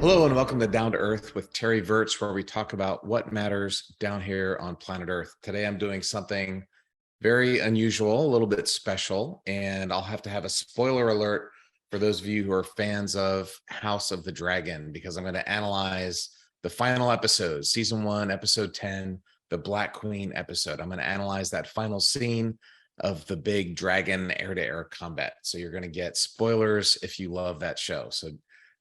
Hello and welcome to Down to Earth with Terry Virts, where we talk about what matters down here on planet Earth. Today I'm doing something very unusual, a little bit special, and I'll have to have a spoiler alert for those of you who are fans of House of the Dragon, because I'm going to analyze the final episode, season 1, episode 10, the Black Queen episode. I'm going to analyze that final scene of the big dragon air-to-air combat. So you're going to get spoilers if you love that show. So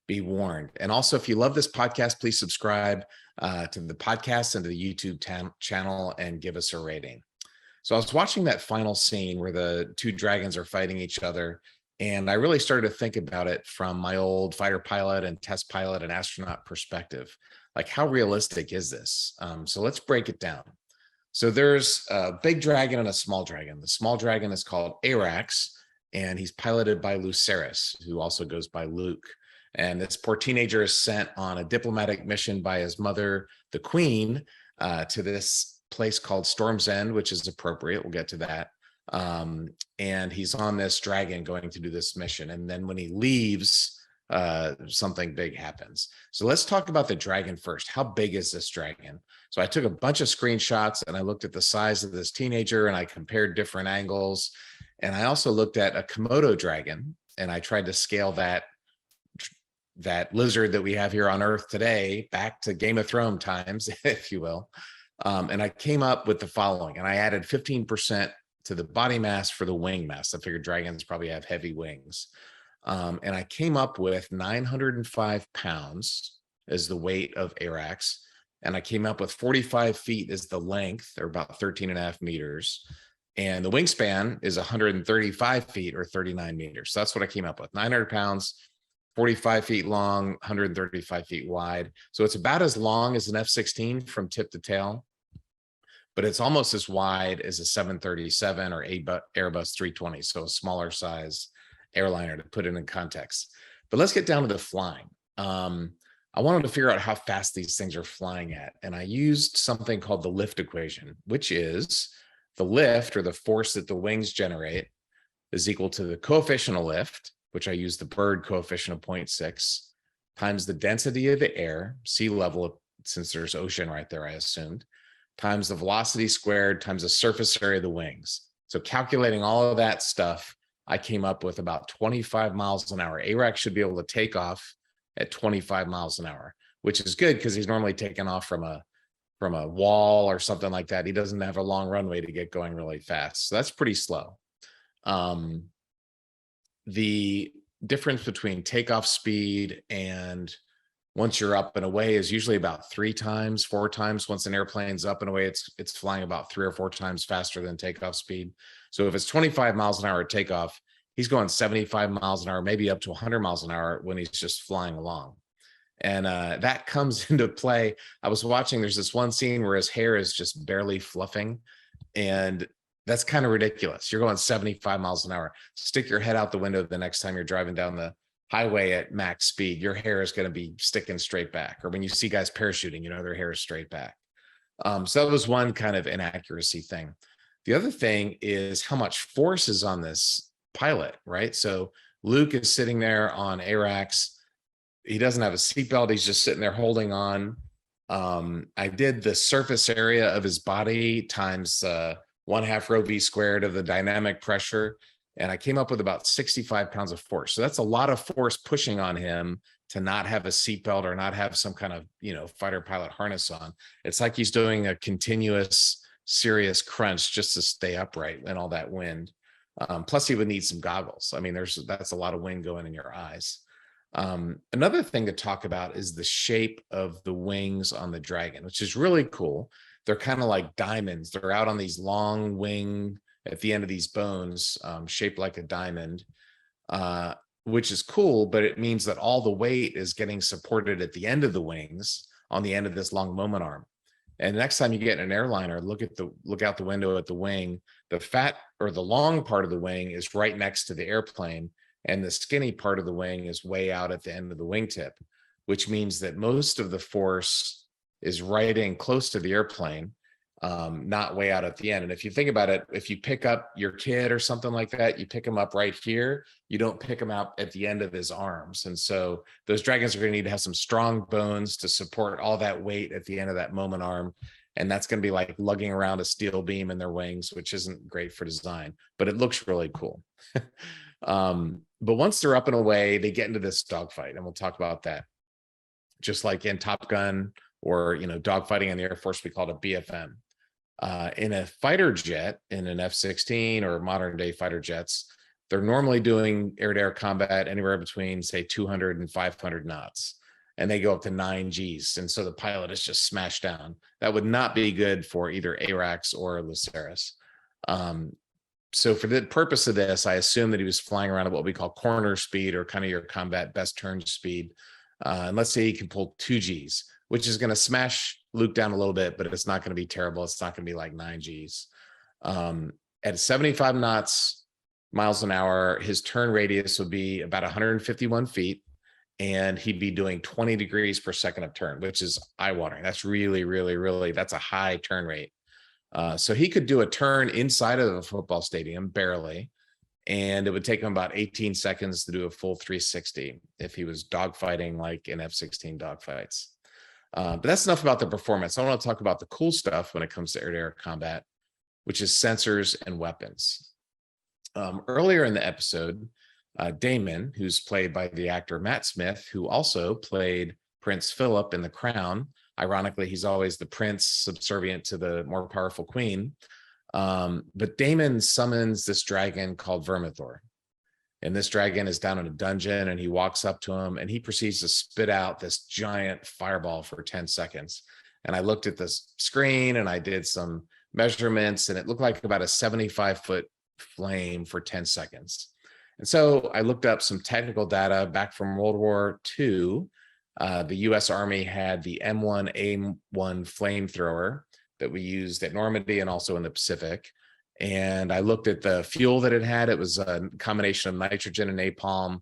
be warned. And also, if you love this podcast, please subscribe to the podcast and to the YouTube channel and give us a rating. So I was watching that final scene where the two dragons are fighting each other, and I really started to think about it from my old fighter pilot and test pilot and astronaut perspective. Like, how realistic is this? So let's break it down. So there's a big dragon and a small dragon. The small dragon is called Arax, and he's piloted by Lucerys, who also goes by Luke. And this poor teenager is sent on a diplomatic mission by his mother, the queen, to this place called Storm's End, which is appropriate. We'll get to that. And he's on this dragon going to do this mission. And then when he leaves, something big happens. So let's talk about the dragon first. How big is this dragon? So I took a bunch of screenshots and I looked at the size of this teenager and I compared different angles. And I also looked at a Komodo dragon and I tried to scale that lizard that we have here on Earth today back to Game of Thrones times, if you will. And I came up with the following, and I added 15% to the body mass for the wing mass. I figured dragons probably have heavy wings. And I came up with 905 pounds as the weight of Arax. And I came up with 45 feet as the length, or about 13 and a half meters. And the wingspan is 135 feet or 39 meters. So that's what I came up with, 900 pounds, 45 feet long, 135 feet wide. So it's about as long as an F-16 from tip to tail, but it's almost as wide as a 737 or Airbus 320. So a smaller size airliner, to put it in context. But let's get down to the flying. I wanted to figure out how fast these things are flying at. And I used something called the lift equation, which is the lift, or the force that the wings generate, is equal to the coefficient of lift, which I use the bird coefficient of 0.6, times the density of the air, sea level, since there's ocean right there, I assumed, times the velocity squared, times the surface area of the wings. So calculating all of that stuff, I came up with about 25 miles an hour. Arax should be able to take off at 25 miles an hour, which is good because he's normally taking off from a wall or something like that. He doesn't have a long runway to get going really fast. So that's pretty slow. The difference between takeoff speed and once you're up and away is usually about 3 times, 4 times. Once an airplane's up and away, it's flying about 3 or 4 times faster than takeoff speed. So if it's 25 miles an hour at takeoff, he's going 75 miles an hour, maybe up to 100 miles an hour when he's just flying along. And that comes into play. I was watching, there's this one scene where his hair is just barely fluffing, and that's kind of ridiculous. You're going 75 miles an hour. Stick your head out the window the next time you're driving down the highway at max speed. Your hair is going to be sticking straight back. Or when you see guys parachuting, you know, their hair is straight back. So that was one kind of inaccuracy thing. The other thing is how much force is on this pilot, right? So Luke is sitting there on Arax. He doesn't have a seatbelt. He's just sitting there holding on. I did the surface area of his body times 1/2 rho v squared of the dynamic pressure. And I came up with about 65 pounds of force. So that's a lot of force pushing on him to not have a seatbelt or not have some kind of, fighter pilot harness on. It's like he's doing a continuous, serious crunch just to stay upright in all that wind. Plus he would need some goggles. I mean, that's a lot of wind going in your eyes. Another thing to talk about is the shape of the wings on the dragon, which is really cool. They're kind of like diamonds. They're out on these long wing at the end of these bones, shaped like a diamond, which is cool, but it means that all the weight is getting supported at the end of the wings on the end of this long moment arm. And next time you get in an airliner, look out the window at the wing. The fat, or the long part of the wing, is right next to the airplane, and the skinny part of the wing is way out at the end of the wingtip, which means that most of the force is right in close to the airplane. not way out at the end. And if you think about it, if you pick up your kid or something like that, you pick him up right here, you don't pick him up at the end of his arms. And so those dragons are going to need to have some strong bones to support all that weight at the end of that moment arm. And that's going to be like lugging around a steel beam in their wings, which isn't great for design, but it looks really cool. But once they're up and away, they get into this dogfight, and we'll talk about that. Just like in Top Gun or, dogfighting in the Air Force, we call it a BFM. In a fighter jet, in an F-16 or modern day fighter jets, they're normally doing air-to-air combat anywhere between, say, 200 and 500 knots, and they go up to 9 Gs. And so the pilot is just smashed down. That would not be good for either ARAX or Luceris. So for the purpose of this, I assume that he was flying around at what we call corner speed, or kind of your combat best turn speed. And let's say he can pull 2 Gs, which is going to smash Luke down a little bit, but it's not going to be terrible. It's not going to be like 9 Gs. At 75 miles an hour, his turn radius would be about 151 feet, and he'd be doing 20 degrees per second of turn, which is eye-watering. That's really, really, really, that's a high turn rate. So he could do a turn inside of a football stadium, barely, and it would take him about 18 seconds to do a full 360 if he was dogfighting like in F-16 dogfights. But that's enough about the performance. I want to talk about the cool stuff when it comes to air-to-air combat, which is sensors and weapons. Earlier in the episode, Damon, who's played by the actor Matt Smith, who also played Prince Philip in The Crown. Ironically, he's always the prince subservient to the more powerful queen. But Damon summons this dragon called Vermithor. And this dragon is down in a dungeon, and he walks up to him, and he proceeds to spit out this giant fireball for 10 seconds. And I looked at this screen and I did some measurements, and it looked like about a 75-foot flame for 10 seconds. And so I looked up some technical data back from World War II. The US Army had the M1A1 flamethrower that we used at Normandy and also in the Pacific. And I looked at the fuel that it had. It was a combination of nitrogen and napalm,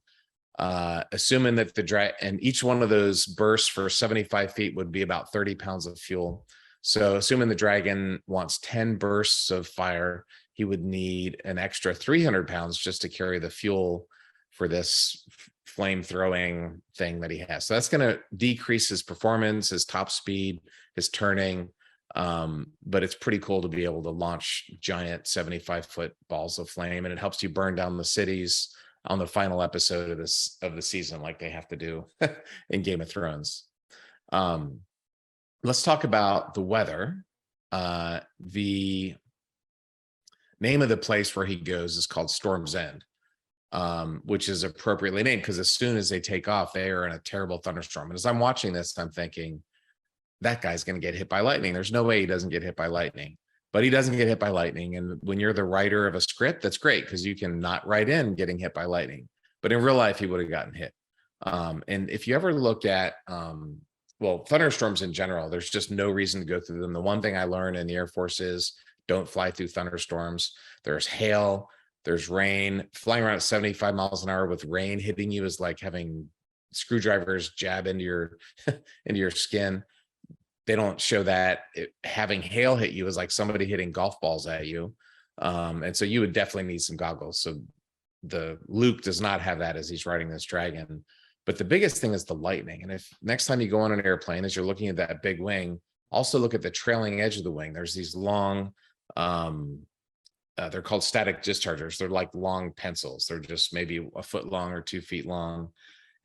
assuming that and each one of those bursts for 75 feet would be about 30 pounds of fuel. So assuming the dragon wants 10 bursts of fire, he would need an extra 300 pounds just to carry the fuel for this flame throwing thing that he has. So that's going to decrease his performance, his top speed, his turning. But it's pretty cool to be able to launch giant 75-foot balls of flame, and it helps you burn down the cities on the final episode of the season, like they have to do in Game of Thrones. Let's talk about the weather. The name of the place where he goes is called Storm's End, which is appropriately named because as soon as they take off, they are in a terrible thunderstorm. And as I'm watching this, I'm thinking, that guy's going to get hit by lightning. There's no way he doesn't get hit by lightning, but he doesn't get hit by lightning. And when you're the writer of a script, that's great because you can not write in getting hit by lightning, but in real life, he would have gotten hit. And if you ever look at, thunderstorms in general, there's just no reason to go through them. The one thing I learned in the Air Force is don't fly through thunderstorms. There's hail, there's rain. Flying around at 75 miles an hour with rain hitting you is like having screwdrivers jab into your skin. They don't show that. Having hail hit you is like somebody hitting golf balls at you. And so you would definitely need some goggles. So the Luke does not have that as he's riding this dragon. But the biggest thing is the lightning. And if next time you go on an airplane, as you're looking at that big wing, also look at the trailing edge of the wing. There's these long, they're called static dischargers. They're like long pencils. They're just maybe a foot long or 2 feet long.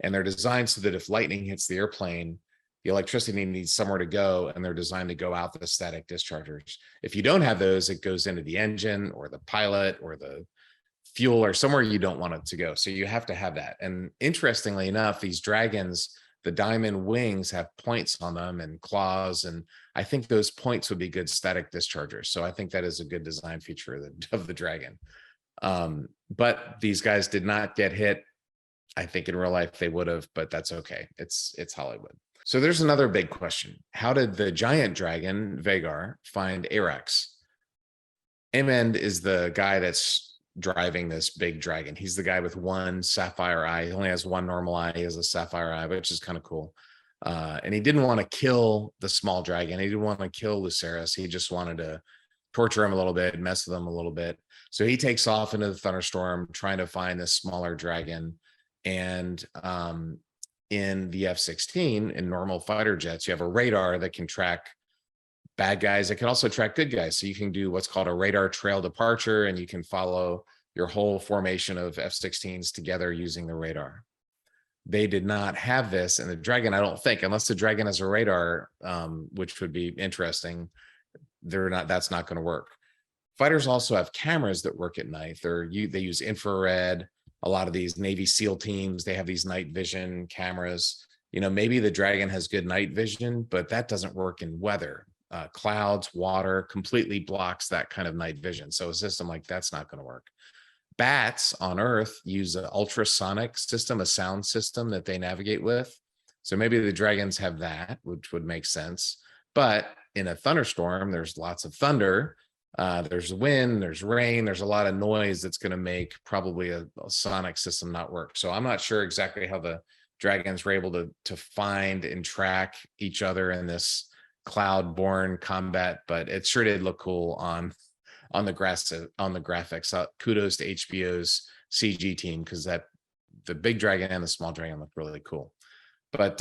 And they're designed so that if lightning hits the airplane, the electricity needs somewhere to go, and they're designed to go out the static dischargers. If you don't have those, it goes into the engine or the pilot or the fuel or somewhere you don't want it to go. So you have to have that. And interestingly enough, these dragons, the diamond wings have points on them and claws. And I think those points would be good static dischargers. So I think that is a good design feature of the dragon. But these guys did not get hit. I think in real life they would have, but that's okay. It's Hollywood. So there's another big question. How did the giant dragon, Vagar, find Arax? Amend is the guy that's driving this big dragon. He's the guy with one sapphire eye. He only has one normal eye. He has a sapphire eye, which is kind of cool. And he didn't want to kill the small dragon. He didn't want to kill Lucerys. He just wanted to torture him a little bit, mess with him a little bit. So he takes off into the thunderstorm, trying to find this smaller dragon. And in the F-16, in normal fighter jets, you have a radar that can track bad guys. It can also track good guys. So you can do what's called a radar trail departure, and you can follow your whole formation of F-16s together using the radar. They did not have this in the Dragon, I don't think, unless the Dragon has a radar, which would be interesting. That's not going to work. Fighters also have cameras that work at night. They use infrared. A lot of these Navy SEAL teams, they have these night vision cameras. Maybe the Dragon has good night vision, but that doesn't work in weather. Clouds, water completely blocks that kind of night vision. So a system like that's not going to work. Bats on Earth use an ultrasonic system, a sound system that they navigate with. So maybe the Dragons have that, which would make sense. But in a thunderstorm, there's lots of thunder. There's wind, there's rain, there's a lot of noise that's going to make probably a sonic system not work. So I'm not sure exactly how the Dragons were able to find and track each other in this cloud-borne combat, but it sure did look cool on the graphics. Kudos to HBO's CG team, because the big dragon and the small dragon look really cool. But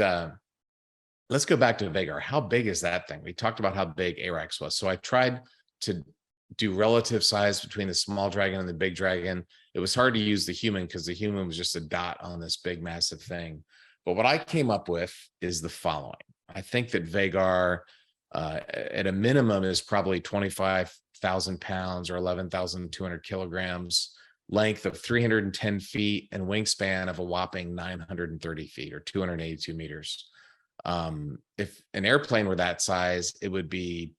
let's go back to Vhagar. How big is that thing? We talked about how big Arax was. So I tried to do relative size between the small dragon and the big dragon. It was hard to use the human because the human was just a dot on this big, massive thing. But what I came up with is the following. I think that Vhagar, at a minimum, is probably 25,000 pounds or 11,200 kilograms, length of 310 feet, and wingspan of a whopping 930 feet or 282 meters. If an airplane were that size, it would be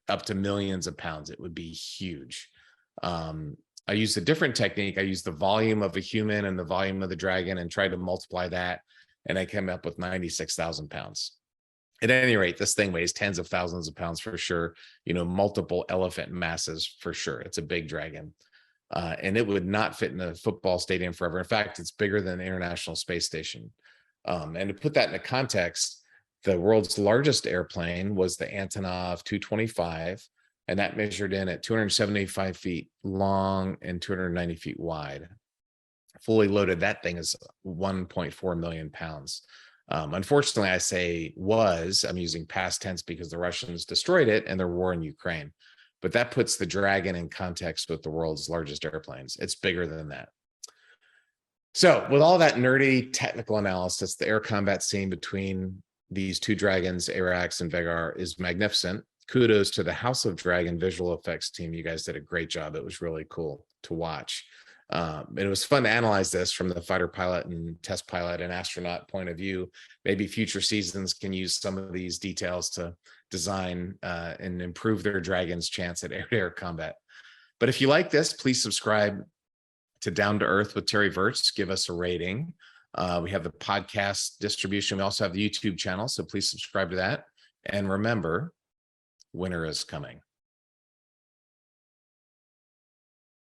up to millions of pounds. It would be huge. I used a different technique. I used the volume of a human and the volume of the dragon and tried to multiply that, and I came up with 96,000 pounds. At any rate, this thing weighs tens of thousands of pounds for sure, multiple elephant masses for sure. It's a big dragon. And it would not fit in a football stadium forever. In fact, it's bigger than the International Space Station. And to put that into context, the world's largest airplane was the Antonov 225, and that measured in at 275 feet long and 290 feet wide. Fully loaded, that thing is 1.4 million pounds. Unfortunately, I say I'm using past tense because the Russians destroyed it and their war in Ukraine. But that puts the Dragon in context with the world's largest airplanes. It's bigger than that. So with all that nerdy technical analysis, the air combat scene between these two dragons, Arax and Vhagar, is magnificent. Kudos to the House of Dragon visual effects team. You guys did a great job. It was really cool to watch. It was fun to analyze this from the fighter pilot and test pilot and astronaut point of view. Maybe future seasons can use some of these details to design and improve their dragon's chance at air-to-air combat. But if you like this, please subscribe to Down to Earth with Terry Virts. Give us a rating. We have the podcast distribution. We also have the YouTube channel, so please subscribe to that. And remember, winter is coming.